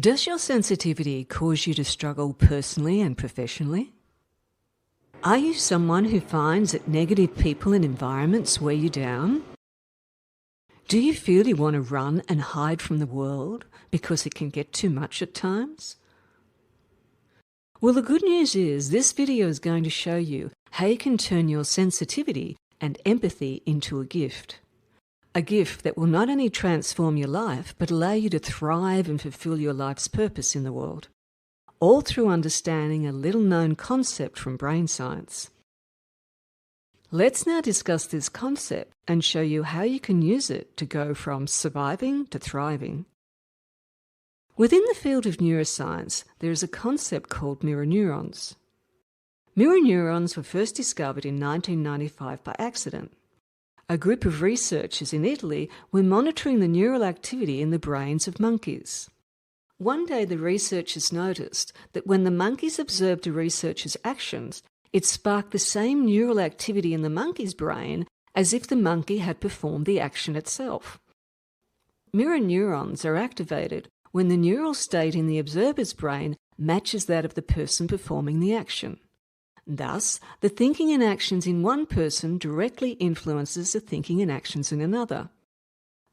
Does your sensitivity cause you to struggle personally and professionally? Are you someone who finds that negative people and environments weigh you down? Do you feel you want to run and hide from the world because it can get too much at times? Well, the good news is this video is going to show you how you can turn your sensitivity and empathy into a gift. A gift that will not only transform your life, but allow you to thrive and fulfill your life's purpose in the world, all through understanding a little-known concept from brain science. Let's now discuss this concept and show you how you can use it to go from surviving to thriving. Within the field of neuroscience, there is a concept called mirror neurons. Mirror neurons were first discovered in 1995 by accident. A group of researchers in Italy were monitoring the neural activity in the brains of monkeys. One day the researchers noticed that when the monkeys observed the researchers' actions, it sparked the same neural activity in the monkey's brain as if the monkey had performed the action itself. Mirror neurons are activated when the neural state in the observer's brain matches that of the person performing the action. Thus, the thinking and actions in one person directly influences the thinking and actions in another.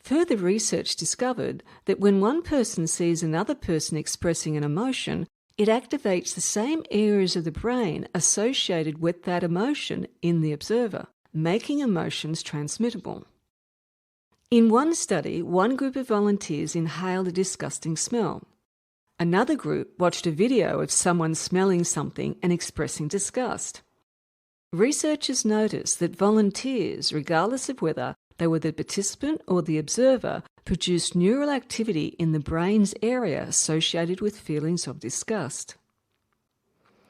Further research discovered that when one person sees another person expressing an emotion, it activates the same areas of the brain associated with that emotion in the observer, making emotions transmittable. In one study, one group of volunteers inhaled a disgusting smell. Another group watched a video of someone smelling something and expressing disgust. Researchers noticed that volunteers, regardless of whether they were the participant or the observer, produced neural activity in the brain's area associated with feelings of disgust.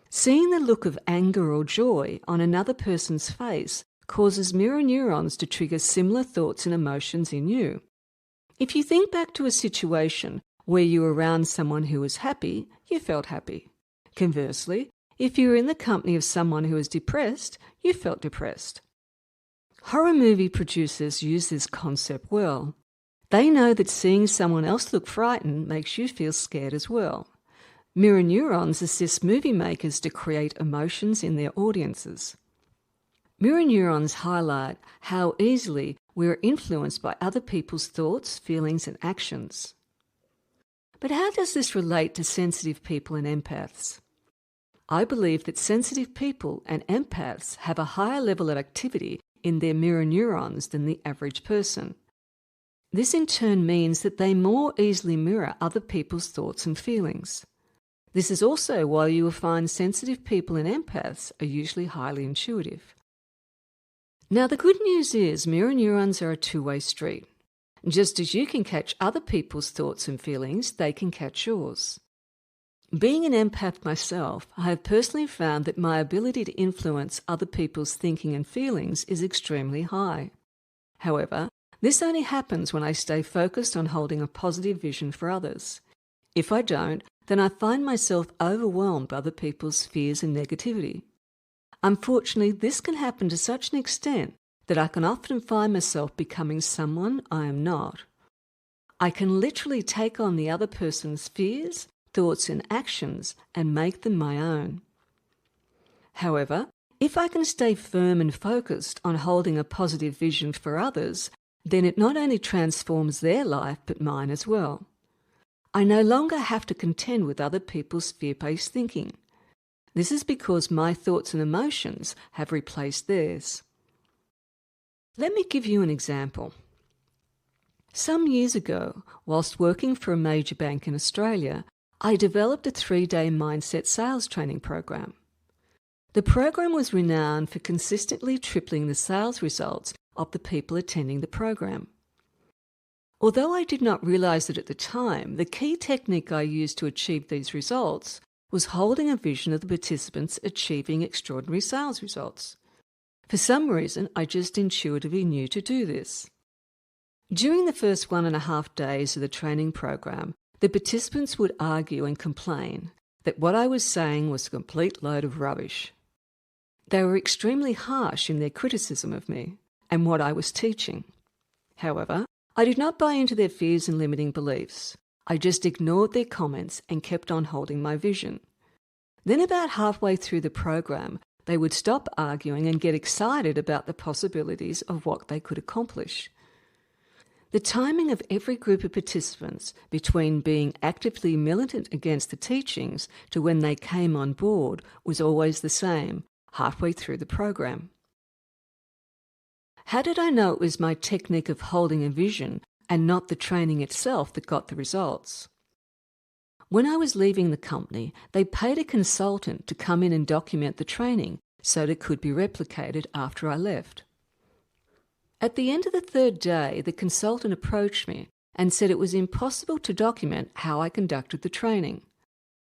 Seeing the look of anger or joy on another person's face causes mirror neurons to trigger similar thoughts and emotions in you. If you think back to a situation where you were around someone who was happy, you felt happy. Conversely, if you were in the company of someone who was depressed, you felt depressed. Horror movie producers use this concept well. They know that seeing someone else look frightened makes you feel scared as well. Mirror neurons assist movie makers to create emotions in their audiences. Mirror neurons highlight how easily we are influenced by other people's thoughts, feelings, and actions. But how does this relate to sensitive people and empaths? I believe that sensitive people and empaths have a higher level of activity in their mirror neurons than the average person. This in turn means that they more easily mirror other people's thoughts and feelings. This is also why you will find sensitive people and empaths are usually highly intuitive. Now, the good news is mirror neurons are a two-way street. Just as you can catch other people's thoughts and feelings, they can catch yours. Being an empath myself, I have personally found that my ability to influence other people's thinking and feelings is extremely high. However, this only happens when I stay focused on holding a positive vision for others. If I don't, then I find myself overwhelmed by other people's fears and negativity. Unfortunately, this can happen to such an extent that I can often find myself becoming someone I am not. I can literally take on the other person's fears, thoughts, and actions and make them my own. However, if I can stay firm and focused on holding a positive vision for others, then it not only transforms their life but mine as well. I no longer have to contend with other people's fear-based thinking. This is because my thoughts and emotions have replaced theirs. Let me give you an example. Some years ago, whilst working for a major bank in Australia, I developed a 3-day mindset sales training program. The program was renowned for consistently tripling the sales results of the people attending the program. Although I did not realize it at the time, the key technique I used to achieve these results was holding a vision of the participants achieving extraordinary sales results. For some reason, I just intuitively knew to do this. During the first 1.5 days of the training program, the participants would argue and complain that what I was saying was a complete load of rubbish. They were extremely harsh in their criticism of me and what I was teaching. However, I did not buy into their fears and limiting beliefs. I just ignored their comments and kept on holding my vision. Then about halfway through the program, they would stop arguing and get excited about the possibilities of what they could accomplish. The timing of every group of participants between being actively militant against the teachings to when they came on board was always the same, halfway through the program. How did I know it was my technique of holding a vision and not the training itself that got the results? When I was leaving the company, they paid a consultant to come in and document the training so that it could be replicated after I left. At the end of the third day, the consultant approached me and said it was impossible to document how I conducted the training.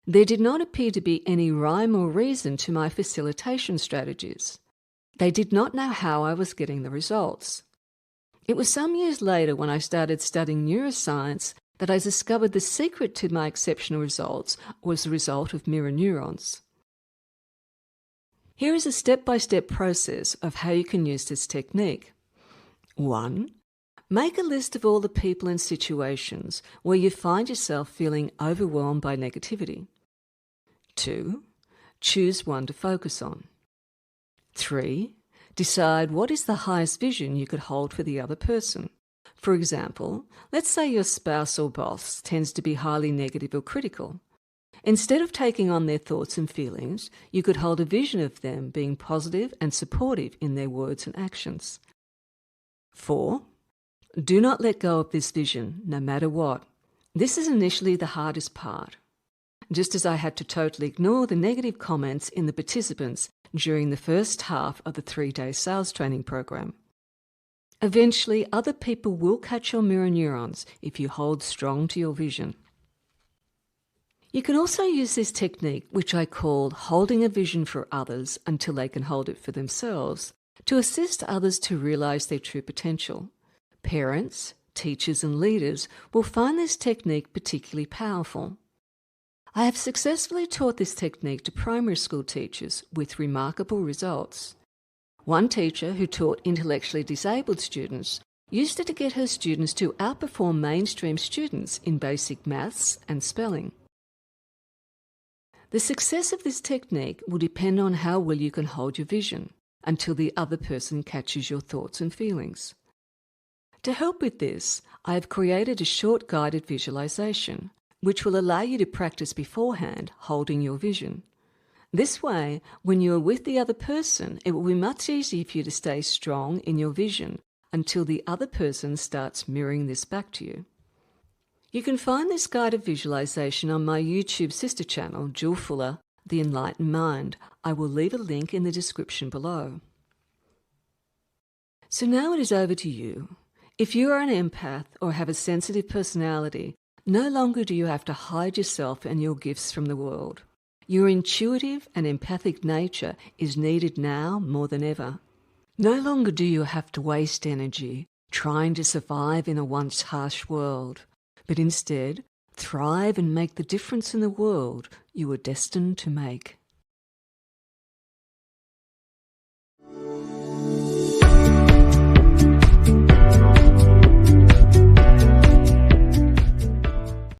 There did not appear to be any rhyme or reason to my facilitation strategies. They did not know how I was getting the results. It was some years later when I started studying neuroscience that I discovered the secret to my exceptional results was the result of mirror neurons. Here is a step-by-step process of how you can use this technique. 1. Make a list of all the people and situations where you find yourself feeling overwhelmed by negativity. 2. Choose one to focus on. 3. Decide what is the highest vision you could hold for the other person. For example, let's say your spouse or boss tends to be highly negative or critical. Instead of taking on their thoughts and feelings, you could hold a vision of them being positive and supportive in their words and actions. 4. Do not let go of this vision, no matter what. This is initially the hardest part. Just as I had to totally ignore the negative comments in the participants during the first half of the 3-day sales training program. Eventually, other people will catch your mirror neurons if you hold strong to your vision. You can also use this technique, which I call holding a vision for others until they can hold it for themselves, to assist others to realize their true potential. Parents, teachers and leaders will find this technique particularly powerful. I have successfully taught this technique to primary school teachers with remarkable results. One teacher who taught intellectually disabled students used it to get her students to outperform mainstream students in basic maths and spelling. The success of this technique will depend on how well you can hold your vision until the other person catches your thoughts and feelings. To help with this, I have created a short guided visualization, which will allow you to practice beforehand holding your vision. This way, when you are with the other person, it will be much easier for you to stay strong in your vision until the other person starts mirroring this back to you. You can find this guided visualization on my YouTube sister channel, Jill Fuller, The Enlightened Mind. I will leave a link in the description below. So now it is over to you. If you are an empath or have a sensitive personality, no longer do you have to hide yourself and your gifts from the world. Your intuitive and empathic nature is needed now more than ever. No longer do you have to waste energy trying to survive in a once harsh world, but instead thrive and make the difference in the world you were destined to make.